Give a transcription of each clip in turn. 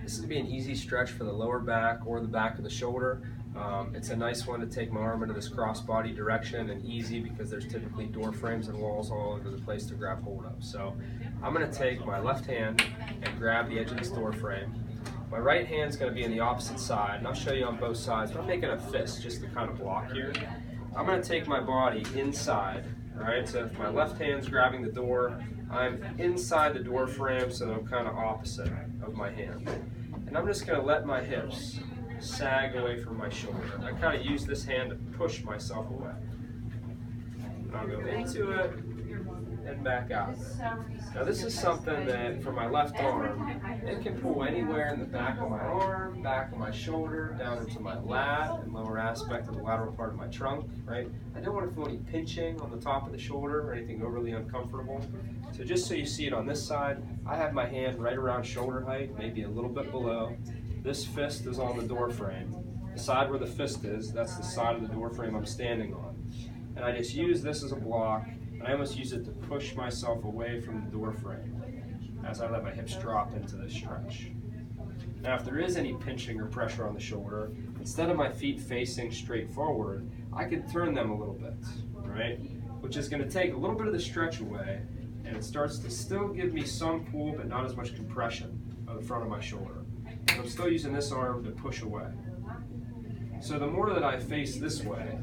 This is going to be an easy stretch for the lower back or the back of the shoulder. It's a nice one to take my arm into this crossbody direction, and easy because there's typically door frames and walls all over the place to grab hold of. So I'm going to take my left hand and grab the edge of this door frame. My right hand's going to be in the opposite side, and I'll show you on both sides, but I'm making a fist just to kind of block here. I'm going to take my body inside, all right? So if my left hand's grabbing the door, I'm inside the door frame, so I'm kind of opposite of my hand. And I'm just going to let my hips sag away from my shoulder. I kind of use this hand to push myself away. And I'll go into it and back out. Now this is something that for my left arm, it can pull anywhere in the back of my arm, back of my shoulder, down into my lat and lower aspect of the lateral part of my trunk, right? I don't want to feel any pinching on the top of the shoulder or anything overly uncomfortable. So just so you see it on this side, I have my hand right around shoulder height, maybe a little bit below. This fist is on the door frame. The side where the fist is, that's the side of the door frame I'm standing on. And I just use this as a block, and I almost use it to push myself away from the door frame as I let my hips drop into this stretch. Now if there is any pinching or pressure on the shoulder, instead of my feet facing straight forward, I could turn them a little bit, right? Which is going to take a little bit of the stretch away, and it starts to still give me some pull but not as much compression of the front of my shoulder. And I'm still using this arm to push away. So the more that I face this way,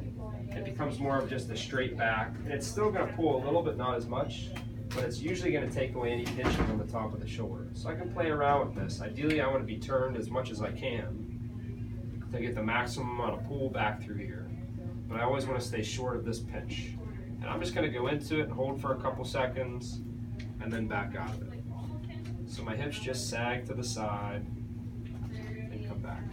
it becomes more of just a straight back, and it's still going to pull a little bit, not as much, but it's usually going to take away any pinching on the top of the shoulder. So I can play around with this. Ideally I want to be turned as much as I can to get the maximum amount of pull back through here. But I always want to stay short of this pinch. And I'm just going to go into it and hold for a couple seconds and then back out of it. So my hips just sag to the side and come back.